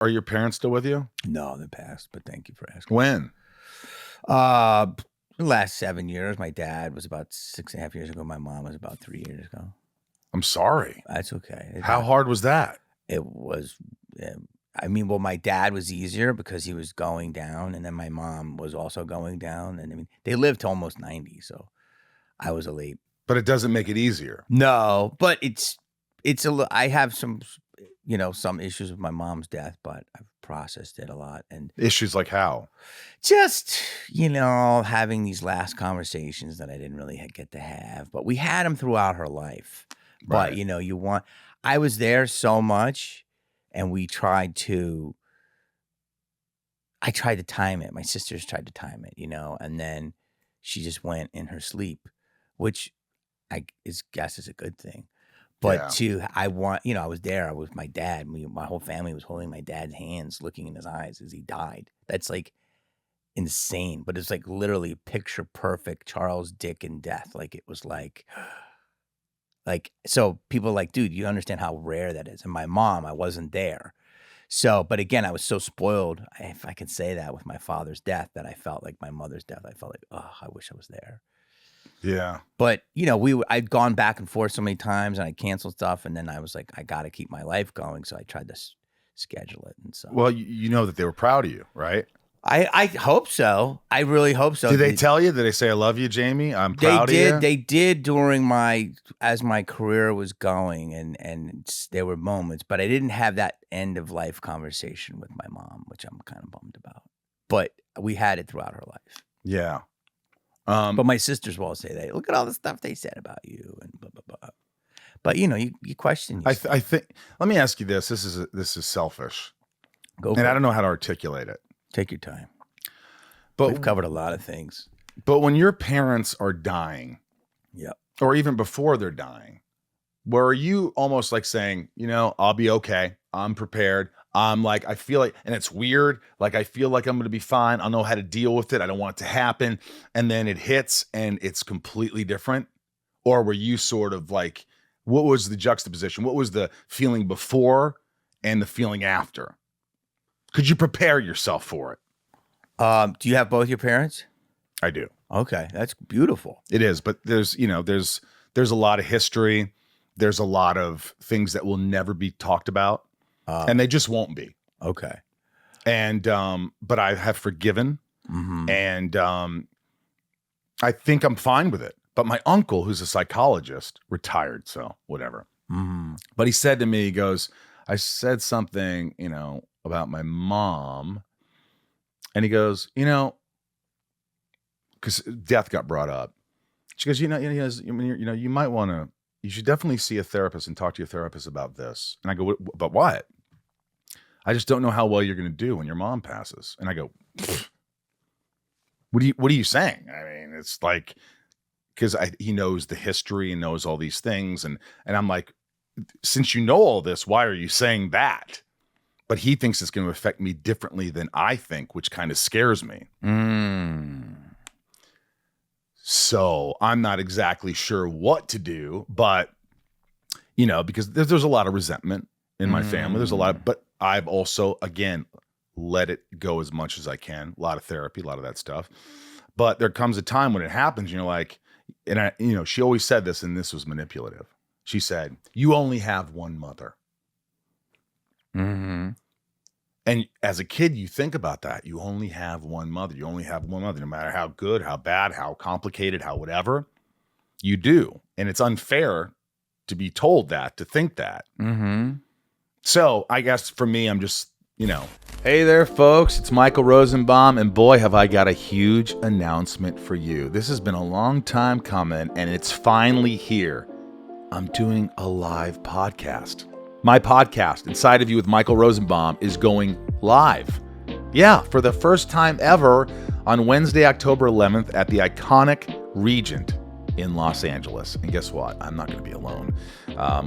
Are your parents still with you? No, they passed, but thank you for asking. When? The last 7 years. My dad was about 6.5 years ago. My mom was about 3 years ago. I'm sorry. That's okay. How hard was that? It was, well, my dad was easier because he was going down, and then my mom was also going down. And I mean, they lived to almost 90, so I was a late. But it doesn't make it easier. No, but I have some issues with my mom's death, but I've processed it a lot. And issues like how? Just, having these last conversations that I didn't really get to have, but we had them throughout her life. Right. But, I was there so much, and I tried to time it. My sisters tried to time it, and then she just went in her sleep, which I guess is a good thing. But I was there. I was with my dad. My whole family was holding my dad's hands, looking in his eyes as he died. That's like insane. But it's like literally picture perfect Charles Dickens death. Like it was like, so people are like, dude, you understand how rare that is. And my mom, I wasn't there. So, but again, I was so spoiled, if I could say that, with my father's death, that I felt like my mother's death. I felt like, oh, I wish I was there. Yeah. But, I'd gone back and forth so many times, and I canceled stuff. And then I was like, I got to keep my life going. So I tried to schedule it. And so, well, you know that they were proud of you, right? I hope so. I really hope so. Did they tell you? Did they say, I love you, Jamie? I'm proud of you? They did during as my career was going, and there were moments, but I didn't have that end of life conversation with my mom, which I'm kind of bummed about. But we had it throughout her life. Yeah. But my sisters will say that. Look at all the stuff they said about you and blah, blah, blah. But, you question. I think, let me ask you this. This is selfish. Go for it. I don't know how to articulate it. Take your time. But we've covered a lot of things. But when your parents are dying, yep, or even before they're dying, were you almost like saying, I'll be okay. I'm prepared. I'm like, I feel like, and it's weird. Like, I feel like I'm going to be fine. I'll know how to deal with it. I don't want it to happen. And then it hits and it's completely different. Or were you sort of like, what was the juxtaposition? What was the feeling before and the feeling after? Could you prepare yourself for it? Do you have both your parents? I do. Okay, that's beautiful. It is, but there's a lot of history. There's a lot of things that will never be talked about, and they just won't be. Okay. And but I have forgiven, mm-hmm. and I think I'm fine with it. But my uncle, who's a psychologist, retired, so whatever. Mm-hmm. But he said to me, he goes, I said something, about my mom. And he goes, because death got brought up. She goes, you might want to, you should definitely see a therapist and talk to your therapist about this. And I go, but what? I just don't know how well you're going to do when your mom passes. And I go, what are you saying? I mean, it's like, because he knows the history and knows all these things. And I'm like, since you know all this, why are you saying that? But he thinks it's going to affect me differently than I think, which kind of scares me. So I'm not exactly sure what to do, but, because there's a lot of resentment in my family. There's a lot, but I've also, again, let it go as much as I can. A lot of therapy, a lot of that stuff. But there comes a time when it happens, you're like, and she always said this, and this was manipulative. She said, you only have one mother. Mm-hmm. And as a kid, you think about that. You only have one mother. You only have one mother, no matter how good, how bad, how complicated, how whatever. You do. And it's unfair to be told that, to think that. Mm-hmm. So I guess for me, I'm just, Hey there, folks. It's Michael Rosenbaum. And boy, have I got a huge announcement for you. This has been a long time coming, and it's finally here. I'm doing a live podcast. My podcast, Inside of You with Michael Rosenbaum, is going live. Yeah, for the first time ever on Wednesday, October 11th at the iconic Regent in Los Angeles. And guess what? I'm not going to be alone.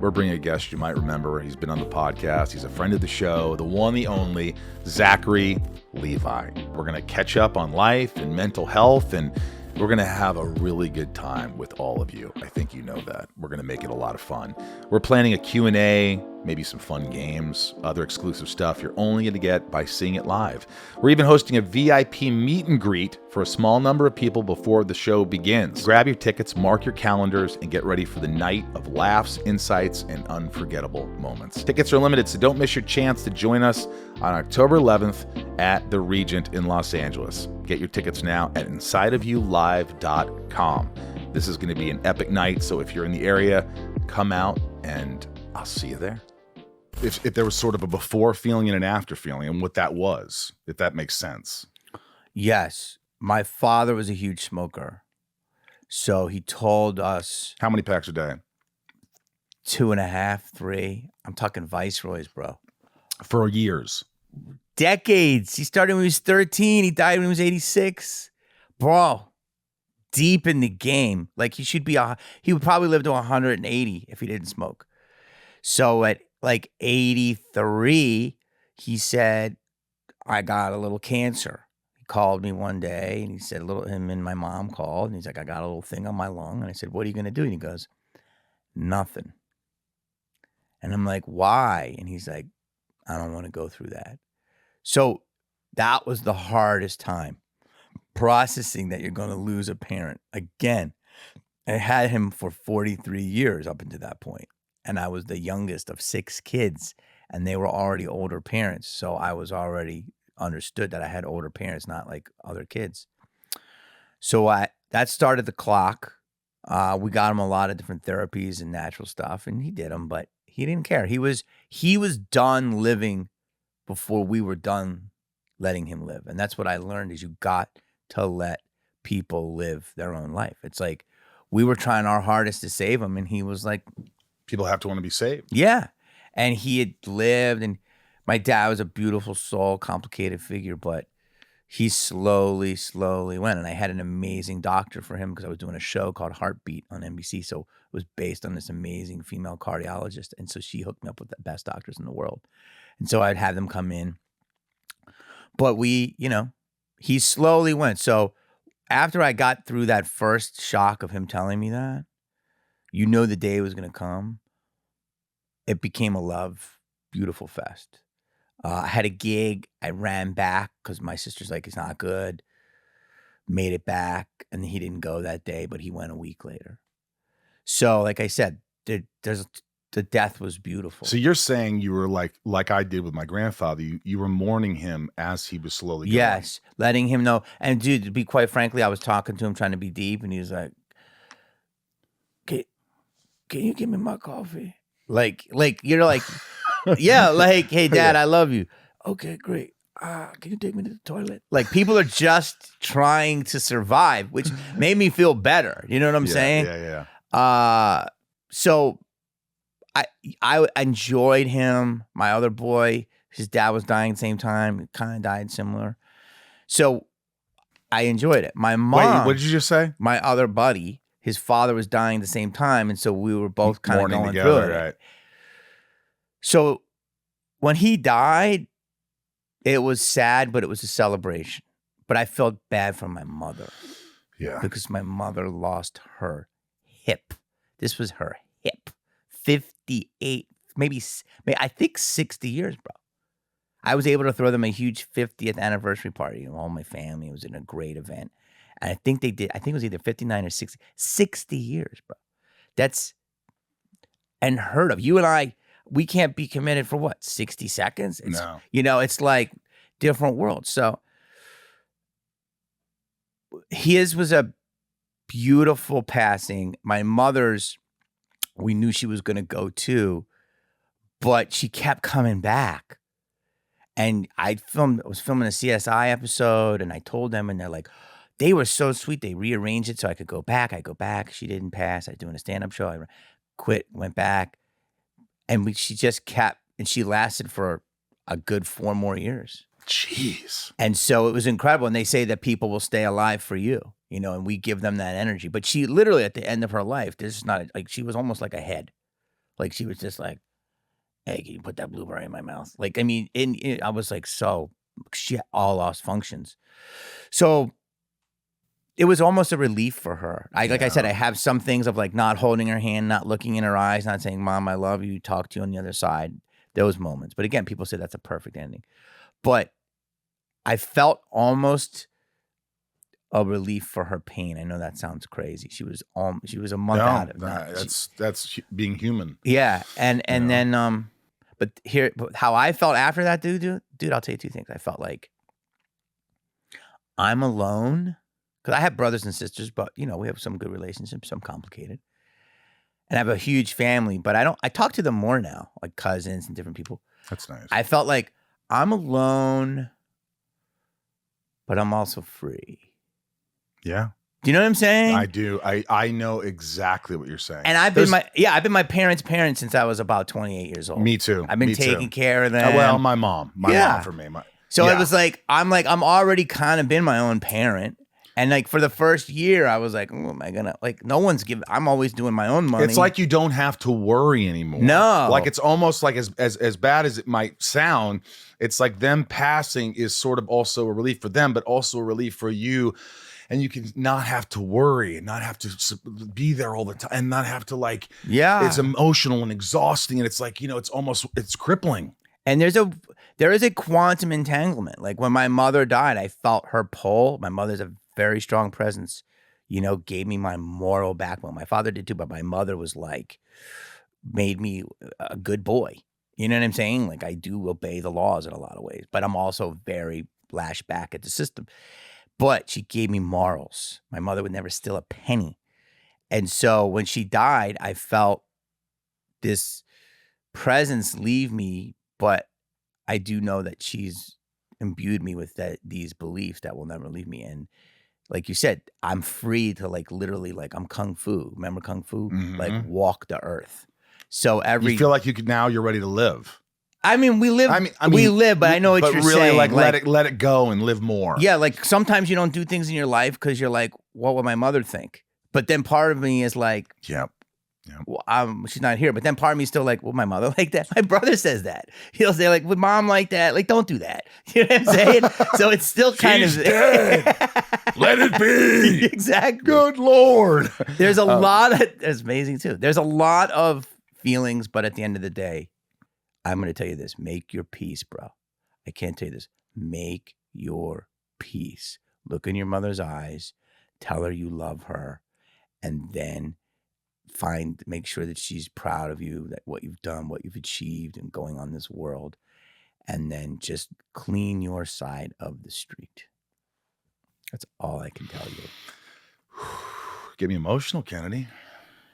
We're bringing a guest you might remember. He's been on the podcast. He's a friend of the show, the one, the only, Zachary Levi. We're going to catch up on life and mental health, and we're going to have a really good time with all of you. I think you know that. We're going to make it a lot of fun. We're planning a Q&A maybe some fun games, other exclusive stuff you're only going to get by seeing it live. We're even hosting a VIP meet and greet for a small number of people before the show begins. Grab your tickets, mark your calendars, and get ready for the night of laughs, insights, and unforgettable moments. Tickets are limited, so don't miss your chance to join us on October 11th at the Regent in Los Angeles. Get your tickets now at insideofyoulive.com. This is going to be an epic night, so if you're in the area, come out and I'll see you there. If there was sort of a before feeling and an after feeling, and what that was, if that makes sense. Yes. My father was a huge smoker. So he told us. How many packs a day? 2.5, 3. I'm talking Viceroys, bro. For years. Decades. He started when he was 13. He died when he was 86. Bro. Deep in the game. Like he would probably live to 180 if he didn't smoke. So at like 83, he said, I got a little cancer. He called me one day and he said, him and my mom called and he's like, I got a little thing on my lung. And I said, what are you going to do? And he goes, nothing. And I'm like, why? And he's like, I don't want to go through that. So that was the hardest time. Processing that you're going to lose a parent. Again, I had him for 43 years up until that point. And I was the youngest of 6 kids. And they were already older parents. So I was already understood that I had older parents, not like other kids. So that started the clock. We got him a lot of different therapies and natural stuff. And he did them, but he didn't care. He was done living before we were done letting him live. And that's what I learned is you got to let people live their own life. It's like we were trying our hardest to save him, and he was like, people have to want to be saved. Yeah. And he had lived, and my dad was a beautiful soul, complicated figure, but he slowly went. And I had an amazing doctor for him because I was doing a show called Heartbeat on NBC. So it was based on this amazing female cardiologist. And so she hooked me up with the best doctors in the world. And so I'd have them come in. But he slowly went. So after I got through that first shock of him telling me that, the day was going to come, it became a love, beautiful fest. I had a gig. I ran back because my sister's like, it's not good. Made it back. And he didn't go that day, but he went a week later. So like I said, the death was beautiful. So you're saying you were like I did with my grandfather. You were mourning him as he was slowly going. Yes, letting him know. And dude, to be quite frankly, I was talking to him, trying to be deep, and he was like, can you give me my coffee? Like, yeah, like, hey, Dad, I love you. Okay, great. Can you take me to the toilet? Like, people are just trying to survive, which made me feel better. You know what I'm saying? Yeah. So I enjoyed him. My other boy, his dad was dying at the same time. He kind of died similar. So I enjoyed it. My mom. Wait, what did you just say? My other buddy, his father was dying at the same time. And so we were both kind of going together, through it. right. So when he died, it was sad, but it was a celebration. But I felt bad for my mother. Yeah. Because my mother lost her hip. This was her hip. 58, maybe I think 60 years, bro. I was able to throw them a huge 50th anniversary party. All my family. It was in a great event. And I think it was either 59 or 60. 60 years, bro. That's unheard of. You and I, we can't be committed for what? 60 seconds? No. It's like different worlds. So his was a beautiful passing. My mother's, we knew she was going to go too, but she kept coming back. And I was filming a CSI episode, and I told them, and they're like, they were so sweet. They rearranged it so I could go back. I go back. She didn't pass. I was doing a stand-up show. I quit, went back. And she just kept, and she lasted for a good 4 more years. Jeez. And so it was incredible. And they say that people will stay alive for you, and we give them that energy. But she literally, at the end of her life, this is not, like, she was almost like a head. Like, she was just like, hey, can you put that blueberry in my mouth? Like, I mean, I was like, she all lost functions. So it was almost a relief for her. Like I said, I have some things of like not holding her hand, not looking in her eyes, not saying, Mom, I love you, talk to you on the other side. Those moments. But again, people say that's a perfect ending. But I felt almost a relief for her pain. I know that sounds crazy. She was a month out of it. That's being human. Yeah. And then but how I felt after that, dude, I'll tell you two things. I felt like I'm alone. Because I have brothers and sisters, but, we have some good relationships, some complicated. And I have a huge family, but I talk to them more now, like cousins and different people. That's nice. I felt like I'm alone, but I'm also free. Yeah. Do you know what I'm saying? I do. I know exactly what you're saying. And I've been my parents' parent since I was about 28 years old. Me too. I've been taking care of them. Well, my mom for me. It was like, I'm already kind of been my own parent. And like for the first year, I was like, oh, am I gonna no one's giving? I'm always doing my own money. It's like you don't have to worry anymore. No, like it's almost like as bad as it might sound, it's like them passing is sort of also a relief for them, but also a relief for you. And you can not have to worry and not have to be there all the time and not have to it's emotional and exhausting. And it's like, it's crippling. And there is a quantum entanglement. Like when my mother died, I felt her pull. My mother's a very strong presence, gave me my moral backbone. My father did too, but my mother was made me a good boy. You know what I'm saying? Like I do obey the laws in a lot of ways, but I'm also very lash back at the system. But she gave me morals. My mother would never steal a penny. And so when she died, I felt this presence leave me, but I do know that she's imbued me with these beliefs that will never leave me. And like you said, I'm free to literally I'm Kung Fu. Remember Kung Fu? Mm-hmm. Walk the earth. So you feel like you're ready to live. I mean, we live. We live, but I know what you're really saying. Let it go and live more. Yeah, sometimes you don't do things in your life because you're like, what would my mother think? But then part of me is like, yep. Well, she's not here. But then part of me is still like, well, my mother like that. My brother says that. He'll say would mom like that? Don't do that. You know what I'm saying? So it's still kind She's dead. Let it be. Exactly. Good Lord. There's a lot of, it's amazing too. There's a lot of feelings, but at the end of the day, I'm going to tell you this. Make your peace, bro. I can't tell you this. Make your peace. Look in your mother's eyes. Tell her you love her. And then make sure that she's proud of you, that what you've done, what you've achieved and going on this world. And then just clean your side of the street. That's all I can tell you. Get me emotional, Kennedy.